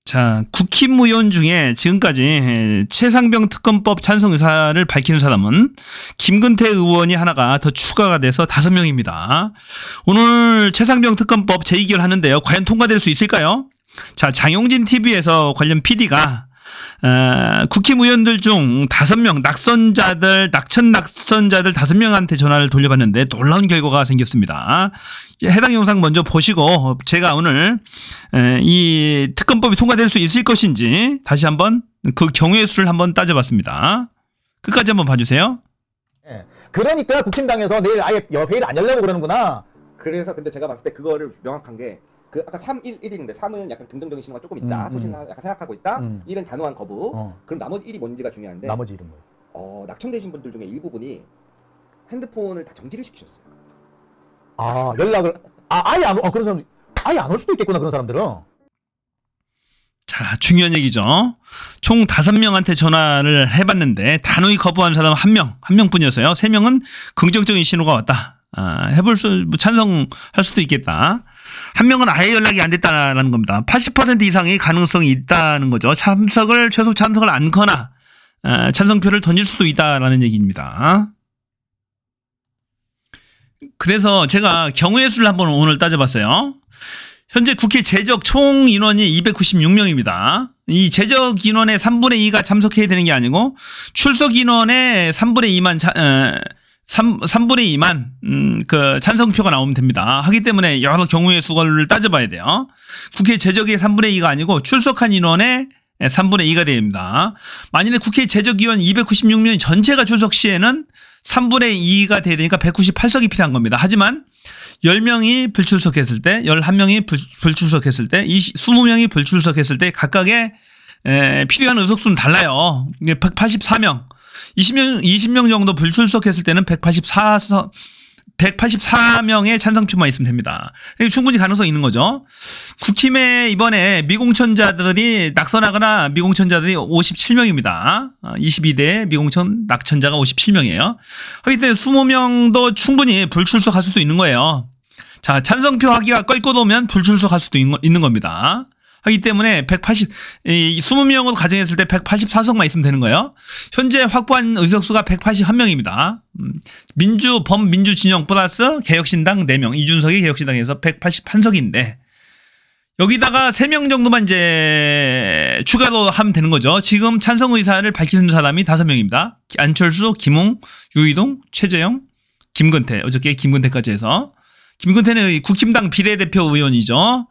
자, 국힘의원 중에 지금까지 최상병 특검법 찬성 의사를 밝히는 사람은 김근태 의원이 하나가 더 추가가 돼서 5명입니다. 오늘 최상병 특검법 재의결 하는데요. 과연 통과될 수 있을까요? 자, 장용진 TV에서 관련 PD가 국힘의원들 중 5명 낙천 낙선자들 5명한테 전화를 돌려봤는데 놀라운 결과가 생겼습니다. 해당 영상 먼저 보시고 제가 오늘 이 특검법이 통과될 수 있을 것인지 다시 한번 그 경우의 수를 한번 따져봤습니다. 끝까지 한번 봐주세요. 네. 그러니까 국힘당에서 내일 아예 회의를 안 열려고 그러는구나. 그래서 근데 제가 봤을 때 그거를 명확한 게 그 아까 3, 1인데 3은 약간 긍정적인 신호가 조금 있다. 소신을 약간 생각하고 있다. 1은 단호한 거부. 그럼 나머지 1이 뭔지가 중요한데. 나머지 1은 뭐예요? 낙천되신 분들 중에 일부분이 핸드폰을 다 정지를 시키셨어요. 아, 연락을 아예 안 그런 사람 아예 안 올 수도 있겠구나, 그런 사람들은. 자, 중요한 얘기죠. 총 5명한테 전화를 해봤는데 단호히 거부한 사람은 한 명뿐이었어요. 3명은 긍정적인 신호가 왔다. 찬성할 수도 있겠다. 1명은 아예 연락이 안 됐다는 겁니다. 80% 이상의 가능성이 있다는 거죠. 최소 참석을 않거나 찬성표를 던질 수도 있다라는 얘기입니다. 그래서 제가 경우의 수를 한번 오늘 따져봤어요. 현재 국회 제적 총 인원이 296명입니다. 이 제적 인원의 3분의 2가 참석해야 되는 게 아니고 출석 인원의 3분의 2만 그 찬성표가 나오면 됩니다. 하기 때문에 여러 경우의 수를 따져봐야 돼요. 국회 제적의 3분의 2가 아니고 출석한 인원의 3분의 2가 됩니다. 만일에 국회 제적위원 296명 전체가 출석 시에는 3분의 2가 돼야 되니까 198석이 필요한 겁니다. 하지만 10명이 불출석했을 때, 11명이 불출석했을 때, 20명이 불출석했을 때 각각의 필요한 의석수는 달라요. 184명. 20명 정도 불출석했을 때는 184명의 찬성표만 있으면 됩니다. 충분히 가능성이 있는 거죠. 국힘에 이번에 미공천자들이 낙선하거나 미공천자들이 57명입니다. 22대 미공천 낙천자가 57명이에요. 하기 때문에 20명도 충분히 불출석할 수도 있는 거예요. 자, 찬성표 하기가 껄끄 오면 불출석할 수도 있는 겁니다. 하기 때문에 20명으로 가정했을 때 184석만 있으면 되는 거예요. 현재 확보한 의석수가 181명입니다. 범민주 진영 플러스 개혁신당 4명, 이준석이 개혁신당에서 181석인데 여기다가 3명 정도만 이제 추가로 하면 되는 거죠. 지금 찬성 의사를 밝히는 사람이 5명입니다. 안철수, 김웅, 유이동, 최재형, 김근태, 어저께 김근태까지 해서 김근태는 국힘당 비례대표 의원이죠.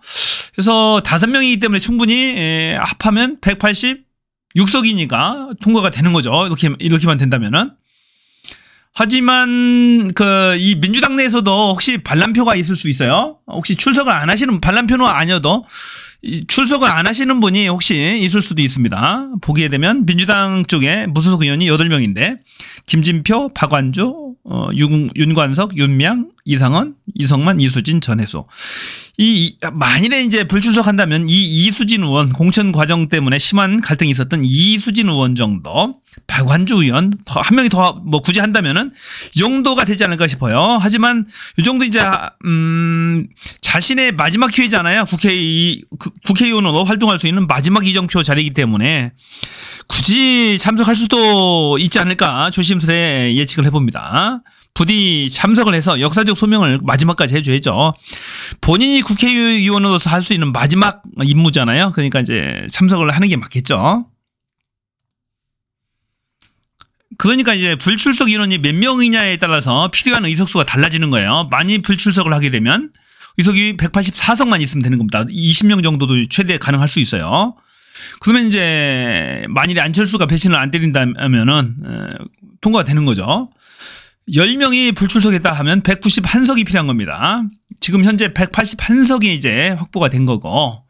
그래서 5명이기 때문에 충분히 합하면 186석이니까 통과가 되는 거죠. 이렇게만 된다면은. 하지만 이 민주당 내에서도 혹시 반란표가 있을 수 있어요. 혹시 출석을 안 하시는 반란표는 아니어도 출석을 안 하시는 분이 혹시 있을 수도 있습니다. 보게 되면 민주당 쪽에 무소속 의원이 8명인데 김진표, 박완주, 윤관석, 윤명, 이상헌, 이성만, 이수진, 전혜수. 만일에 이제 불출석한다면 이수진 의원 공천 과정 때문에 심한 갈등이 있었던 이수진 의원 정도, 박완주 의원 한 명이 더 뭐 굳이 한다면은 이 정도가 되지 않을까 싶어요. 하지만 이 정도 이제 자신의 마지막 기회잖아요. 국회의원으로 활동할 수 있는 마지막 이정표 자리이기 때문에 굳이 참석할 수도 있지 않을까 조심스레 예측을 해봅니다. 부디 참석을 해서 역사적 소명을 마지막까지 해줘야죠. 본인이 국회의원으로서 할 수 있는 마지막 임무잖아요. 그러니까 이제 참석을 하는 게 맞겠죠. 그러니까 이제 불출석 인원이 몇 명이냐에 따라서 필요한 의석수가 달라지는 거예요. 많이 불출석을 하게 되면 의석이 184석만 있으면 되는 겁니다. 20명 정도도 최대 가능할 수 있어요. 그러면 이제 만일에 안철수가 배신을 안 때린다면은 통과가 되는 거죠. 10명이 불출석했다 하면 191석이 필요한 겁니다. 지금 현재 181석이 이제 확보가 된 거고,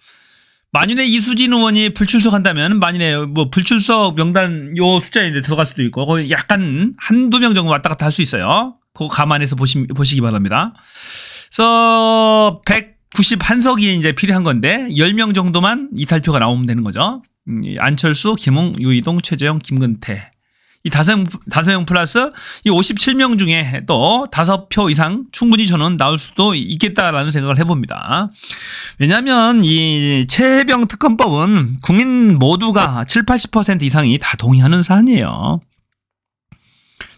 만일에 이수진 의원이 불출석한다면 만일에 뭐 불출석 명단 요 숫자에 들어갈 수도 있고 거의 약간 한두 명 정도 왔다 갔다 할 수 있어요. 그거 감안해서 보시기 바랍니다. 그래서 191석이 이제 필요한 건데 10명 정도만 이탈표가 나오면 되는 거죠. 안철수, 김웅, 유이동, 최재형, 김근태 이 5명 플러스 이 57명 중에 또 5표 이상 충분히 저는 나올 수도 있겠다라는 생각을 해봅니다. 왜냐하면 이 최혜병 특검법은 국민 모두가 70~80% 이상이 다 동의하는 사안이에요.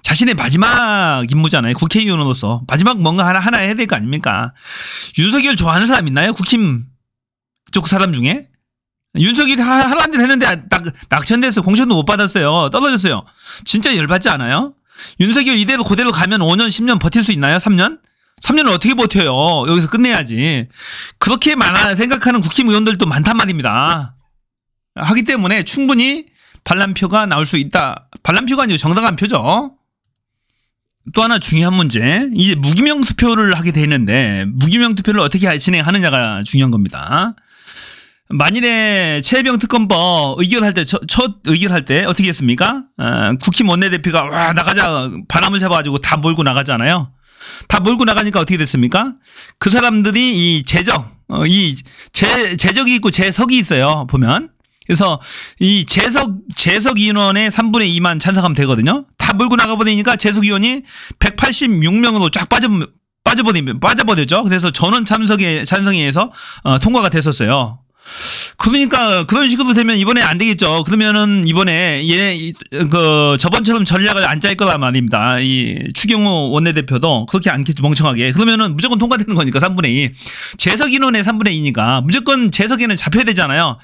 자신의 마지막 임무잖아요. 국회의원으로서 마지막 뭔가 하나 해야 될 거 아닙니까? 윤석열 좋아하는 사람 있나요? 국힘 쪽 사람 중에? 윤석열이 하라는 대로 했는데 낙천돼서 공천도 못 받았어요. 떨어졌어요. 진짜 열받지 않아요? 윤석열 이대로 그대로 가면 5년 10년 버틸 수 있나요? 3년? 3년을 어떻게 버텨요? 여기서 끝내야지. 그렇게 생각하는 국힘 의원들도 많단 말입니다. 하기 때문에 충분히 반란표가 나올 수 있다. 반란표가 아니고 정당한 표죠. 또 하나 중요한 문제. 이제 무기명 투표를 하게 되는데 무기명 투표를 어떻게 진행하느냐가 중요한 겁니다. 만일에 최혜병 특검법 의결할 때 첫 의결할 때 어떻게 했습니까? 국힘 원내대표가 와 나가자 바람을 잡아가지고 다 몰고 나가잖아요. 다 몰고 나가니까 어떻게 됐습니까? 그 사람들이 이 재적이 있고 재석이 있어요. 보면. 그래서 이 재석 인원의 3분의 2만 찬성하면 되거든요. 다 몰고 나가버리니까 재석 의원이 186명으로 쫙 빠져버렸죠. 그래서 전원 찬성에 의해서 통과가 됐었어요. 그러니까 그런 식으로 되면 이번에 안 되겠죠. 그러면은 이번에 저번처럼 전략을 안 짤 거란 말입니다. 이 추경호 원내대표도 그렇게 않겠죠. 멍청하게. 그러면은 무조건 통과되는 거니까 3분의 2. 재석 인원의 3분의 2니까 무조건 재석에는 잡혀야 되잖아요.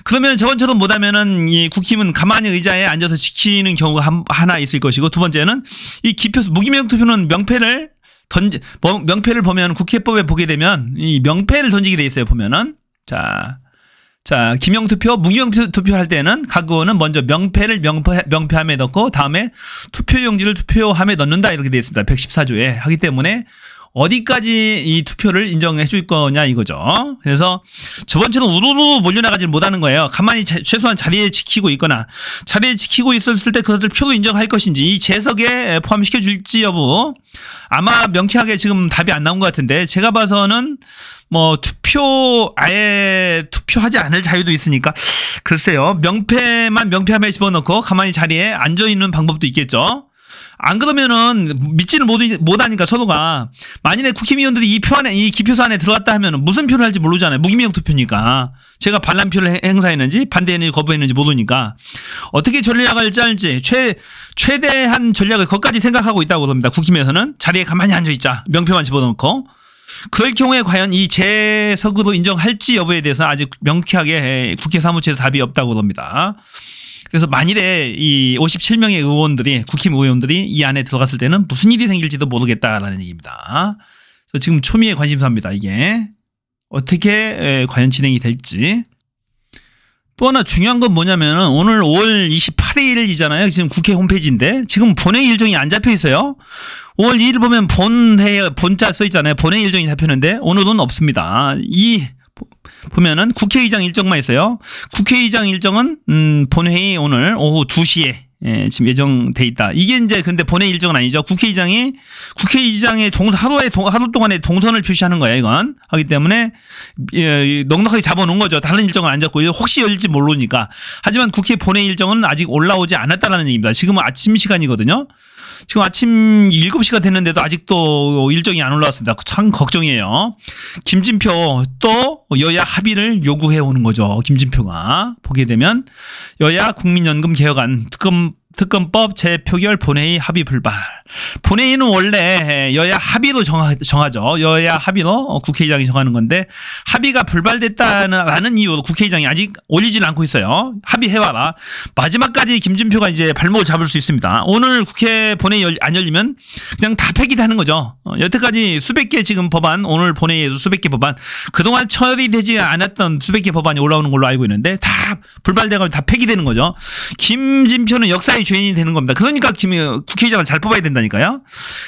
그러면 저번처럼 못하면은 이 국힘은 가만히 의자에 앉아서 지키는 경우가 하나 있을 것이고, 두 번째는 이 무기명 투표는 명패를 보면 국회법에 보게 되면 이 명패를 던지게 돼 있어요. 보면은 자, 기명 투표, 무기명 투표 할 때는 각 의원은 먼저 명패를 명패함에 넣고 다음에 투표용지를 투표함에 넣는다 이렇게 되어 있습니다. 114조에 하기 때문에 어디까지 이 투표를 인정해 줄 거냐 이거죠. 그래서 저번처럼 우르르 몰려나가지 못하는 거예요. 가만히 최소한 자리에 지키고 있거나 자리에 지키고 있었을 때 그것을 표로 인정할 것인지 이 재석에 포함시켜 줄지 여부 아마 명쾌하게 지금 답이 안 나온 것 같은데 제가 봐서는 뭐 아예 투표하지 않을 자유도 있으니까 글쎄요. 명패함에 집어넣고 가만히 자리에 앉아있는 방법도 있겠죠. 안 그러면은 믿지는 못하니까 서로가 만일에 국힘의원들이 이 기표소 안에 들어갔다 하면은 무슨 표를 할지 모르잖아요. 무기명 투표니까 제가 반란표를 행사했는지 반대했는지 거부했는지 모르니까 어떻게 전략을 짤지 최대한 전략을 거기까지 생각하고 있다고 그럽니다. 국힘에서는 자리에 가만히 앉아있자 명표만 집어넣고 그럴 경우에 과연 이 재석으로 인정할지 여부에 대해서 아직 명쾌하게 국회 사무처에서 답이 없다고 그럽니다. 그래서 만일에 이 57명의 의원들이 국힘 의원들이 이 안에 들어갔을 때는 무슨 일이 생길지도 모르겠다라는 얘기입니다. 그래서 지금 초미의 관심사입니다. 이게 어떻게 과연 진행이 될지. 또 하나 중요한 건 뭐냐면은 오늘 5월 28일이잖아요. 지금 국회 홈페이지인데 지금 본회의 일정이 안 잡혀 있어요. 5월 2일 보면 본자 써 있잖아요. 본회의 일정이 잡혔는데 오늘은 없습니다. 보면은 국회의장 일정만 있어요. 국회의장 일정은 본회의 오늘 오후 2시에 지금 예정돼 있다. 이게 이제 근데 본회의 일정은 아니죠. 국회의장의 하루 동안의 동선을 표시하는 거예요. 이건 하기 때문에 넉넉하게 잡아놓은 거죠. 다른 일정은 안 잡고 혹시 열릴지 모르니까. 하지만 국회 본회의 일정은 아직 올라오지 않았다라는 얘기입니다. 지금은 아침 시간이거든요. 지금 아침 7시가 됐는데도 아직도 일정이 안 올라왔습니다. 참 걱정이에요. 김진표 또 여야 합의를 요구해 오는 거죠. 김진표가 보게 되면 여야 국민연금 개혁안 특검법 재표결 본회의 합의 불발. 본회의는 원래 여야 합의로 정하죠. 여야 합의로 국회의장이 정하는 건데 합의가 불발됐다는 이유로 국회의장이 아직 올리지는 않고 있어요. 합의해와라. 마지막까지 김진표가 이제 발목을 잡을 수 있습니다. 오늘 국회 본회의 안 열리면 그냥 다 폐기하는 거죠. 여태까지 수백 개 지금 법안, 오늘 본회의에서 수백 개 법안, 그동안 처리되지 않았던 수백 개 법안이 올라오는 걸로 알고 있는데 다 불발돼가지고 다 폐기되는 거죠. 김진표는 역사의 죄인이 되는 겁니다. 그러니까 국회의장을 잘 뽑아야 된다니까요.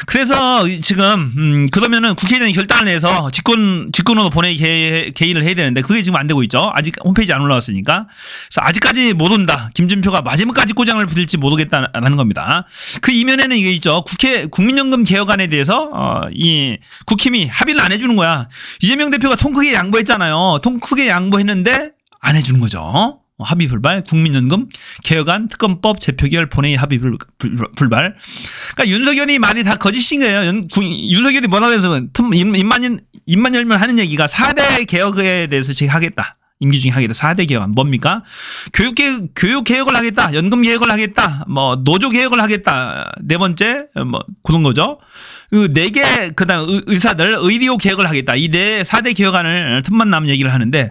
그래서 지금 그러면은 국회의장이 결단을 해서 직권으로 본회의 개의를 해야 되는데 그게 지금 안 되고 있죠. 아직 홈페이지 안 올라왔으니까. 그래서 아직까지 못 온다. 김진표가 마지막까지 꼬장을 부릴지 모르겠다라는 겁니다. 그 이면에는 이게 있죠. 국민연금 개혁안에 대해서 이 국힘이 합의를 안 해주는 거야. 이재명 대표가 통 크게 양보했잖아요. 통 크게 양보했는데 안 해주는 거죠. 합의 불발, 국민연금 개혁안, 특검법 재표결 본회의 합의 불발. 그러니까 윤석열이 말이 다 거짓인 거예요. 윤석열이 뭐라고 해서 입만 열면 하는 얘기가 4대 개혁에 대해서 제가 하겠다. 임기 중에 하겠다. 4대 개혁안 뭡니까? 교육 개혁을 하겠다. 연금 개혁을 하겠다. 뭐 노조 개혁을 하겠다. 네 번째 뭐 그런 거죠. 그 4개 그다음 의사들 의료 개혁을 하겠다. 이 4대 개혁안을 틈만 나면 얘기를 하는데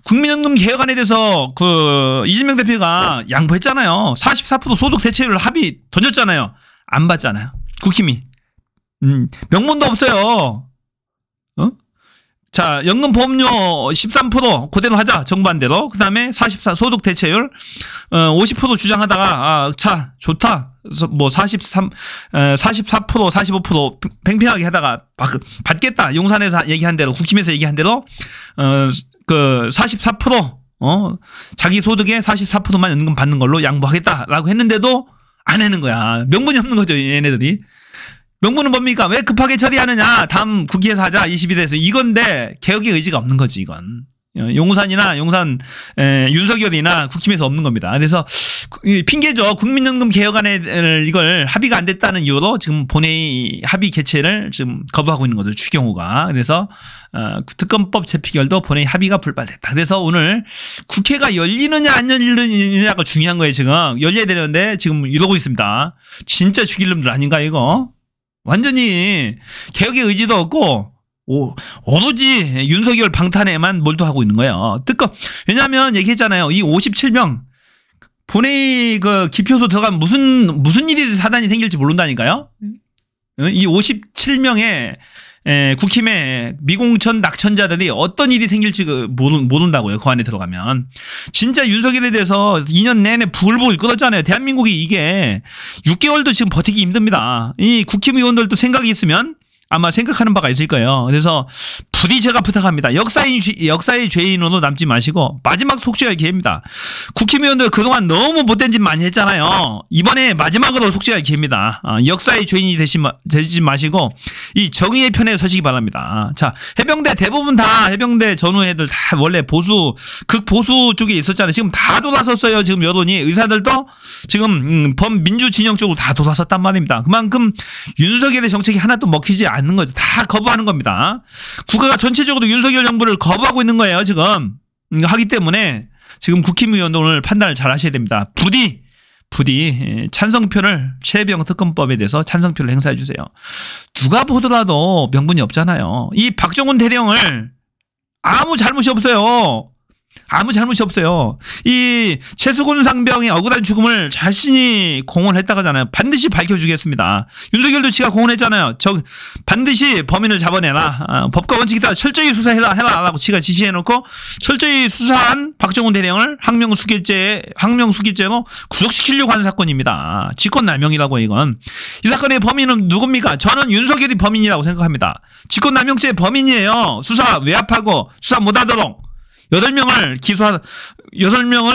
국민연금 개혁안에 대해서 그 이재명 대표가 양보했잖아요. 44% 소득 대체율 합의 던졌잖아요. 안 받잖아요. 국힘이. 명분도 없어요. 자, 연금 보험료 13% 그대로 하자. 정부안대로. 그다음에 44 소득 대체율 50% 주장하다가 자, 좋다. 그래서 뭐 44% 45% 팽팽하게 하다가 받겠다. 용산에서 얘기한 대로 국힘에서 얘기한 대로 그 44% 자기 소득의 44%만 연금 받는 걸로 양보하겠다라고 했는데도 안 하는 거야. 명분이 없는 거죠, 얘네들이. 명분은 뭡니까? 왜 급하게 처리하느냐? 다음 국회에서 하자. 22대에서. 이건데 개혁의 의지가 없는 거지, 이건. 용산이나 윤석열이나 국힘에서 없는 겁니다. 그래서 핑계죠. 국민연금 개혁안에 이걸 합의가 안 됐다는 이유로 지금 본회의 합의 개최를 지금 거부하고 있는 거죠. 추경호가. 그래서 특검법 재표결도 본회의 합의가 불발됐다. 그래서 오늘 국회가 열리느냐 안 열리느냐가 중요한 거예요. 지금 열려야 되는데 지금 이러고 있습니다. 진짜 죽일 놈들 아닌가 이거? 완전히 개혁의 의지도 없고 오로지 윤석열 방탄에만 몰두하고 있는 거예요. 왜냐하면 얘기했잖아요. 이 57명 본회의 그 기표소 들어가면 무슨 일이 사단이 생길지 모른다니까요. 이 57명의 국힘의 미공천 낙천자들이 어떤 일이 생길지 모른다고요. 그 안에 들어가면. 진짜 윤석열에 대해서 2년 내내 부글부글 끓었잖아요. 대한민국이 이게 6개월도 지금 버티기 힘듭니다. 이 국힘 의원들도 생각이 있으면 아마 생각하는 바가 있을 거예요. 그래서 부디 제가 부탁합니다. 역사의 죄인으로 남지 마시고 마지막 속죄할 기회입니다. 국힘 의원들 그동안 너무 못된 짓 많이 했잖아요. 이번에 마지막으로 속죄할 기회입니다. 역사의 죄인이 되지 마시고 이 정의의 편에 서시기 바랍니다. 자, 해병대 대부분 다 해병대 전후 애들 다 원래 극보수 쪽에 있었잖아요. 지금 다 돌아섰어요. 지금 여론이. 의사들도 지금 범민주 진영 쪽으로 다 돌아섰단 말입니다. 그만큼 윤석열의 정책이 하나도 먹히지 않는 거죠. 다 거부하는 겁니다. 국가가 전체적으로 윤석열 정부를 거부하고 있는 거예요. 지금 하기 때문에 지금 국힘 의원도 오늘 판단을 잘 하셔야 됩니다. 부디 찬성표를 최혜병 특검법에 대해서 찬성표를 행사해 주세요. 누가 보더라도 명분이 없잖아요. 이 박정훈 대령을 아무 잘못이 없어요. 아무 잘못이 없어요. 이 최수근 상병의 억울한 죽음을 자신이 공언했다가잖아요. 반드시 밝혀주겠습니다. 윤석열도 지가 공언했잖아요. 반드시 범인을 잡아내라. 법과 원칙에 따라 철저히 수사해라라고 지가 지시해놓고 철저히 수사한 박정훈 대령을 항명수기죄로 구속시키려고 하는 사건입니다. 직권남용이라고 이건. 이 사건의 범인은 누굽니까? 저는 윤석열이 범인이라고 생각합니다. 직권남용죄 범인이에요. 수사 외압하고 수사 못하도록 6명을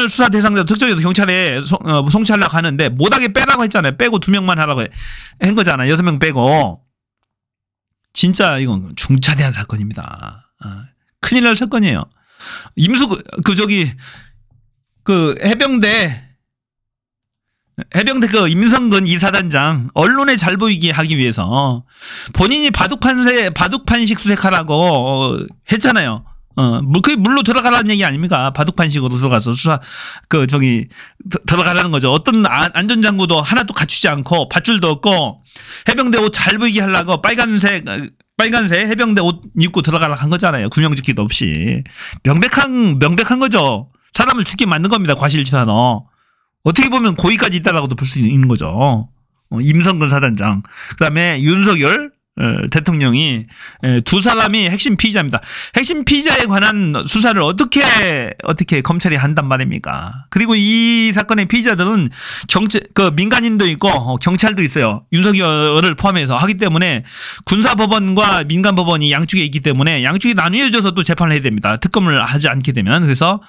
수사 대상자로 특정해서 경찰에 송치하려고 하는데 못하게 빼라고 했잖아요. 빼고 2명만 하라고 한 거잖아요. 6명 빼고. 진짜 이건 중차대한 사건입니다. 큰일 날 사건이에요. 해병대 그 임성근 이사단장 언론에 잘 보이게 하기 위해서 본인이 바둑판식 수색하라고 했잖아요. 그게 물로 들어가라는 얘기 아닙니까? 바둑판식으로 들어가서 들어가라는 거죠. 어떤 안전장구도 하나도 갖추지 않고 밧줄도 없고 해병대 옷 잘 보이게 하려고 빨간색 해병대 옷 입고 들어가라고 한 거잖아요. 구명조끼도 없이. 명백한 거죠. 사람을 죽게 만든 겁니다. 과실치사로. 어떻게 보면 고의까지 있다라고도 볼 수 있는 거죠. 임성근 사단장. 그 다음에 윤석열 대통령이 두 사람이 핵심 피의자입니다. 핵심 피의자에 관한 수사를 어떻게 검찰이 한단 말입니까? 그리고 이 사건의 피의자들은 민간인도 있고 경찰도 있어요. 윤석열을 포함해서 하기 때문에 군사법원과 민간법원이 양쪽에 있기 때문에 양쪽이 나뉘어져서 또 재판을 해야 됩니다. 특검을 하지 않게 되면. 그래서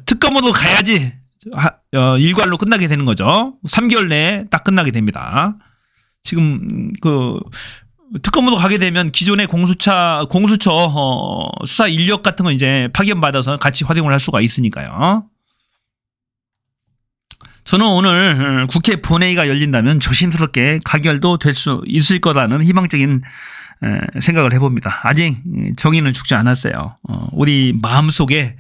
특검으로 가야지 일괄로 끝나게 되는 거죠. 3개월 내에 딱 끝나게 됩니다. 지금 특검으로 가게 되면 기존의 공수처 수사 인력 같은 거 이제 파견받아서 같이 활용을 할 수가 있으니까요. 저는 오늘 국회 본회의가 열린다면 조심스럽게 가결도 될 수 있을 거라는 희망적인 생각을 해봅니다. 아직 정의는 죽지 않았어요. 우리 마음속에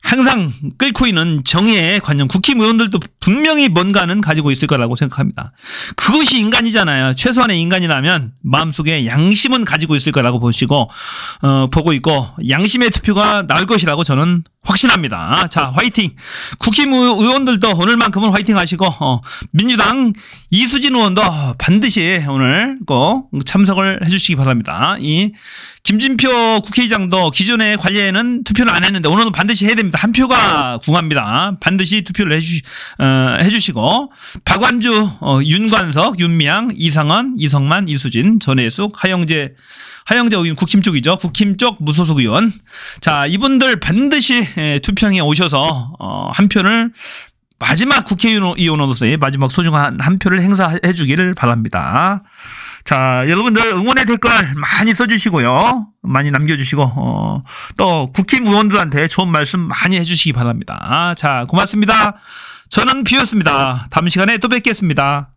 항상 끓고 있는 정의에 관련 국회의원들도 분명히 뭔가는 가지고 있을 거라고 생각합니다. 그것이 인간이잖아요. 최소한의 인간이라면 마음속에 양심은 가지고 있을 거라고 보고 있고 양심의 투표가 나올 것이라고 저는 확신합니다. 자, 화이팅! 국회의원들도 오늘만큼은 화이팅 하시고 민주당 이수진 의원도 반드시 오늘 꼭 참석을 해주시기 바랍니다. 이 김진표 국회의장도 기존의 관례에는 투표를 안 했는데 오늘은 반드시 해야 됩니다. 한 표가 궁합니다. 반드시 투표를 해주시고 박완주, 윤관석, 윤미향, 이상원, 이성만, 이수진, 전혜숙, 하영재 의원 국힘 쪽이죠. 국힘 쪽 무소속 의원. 자, 이분들 반드시 투표장에 오셔서 한 표를 마지막 국회의원으로서의 마지막 소중한 한 표를 행사해 주기를 바랍니다. 자, 여러분들 응원의 댓글 많이 써주시고요. 많이 남겨주시고 또 국힘 의원들한테 좋은 말씀 많이 해주시기 바랍니다. 자, 고맙습니다. 저는 비였습니다. 다음 시간에 또 뵙겠습니다.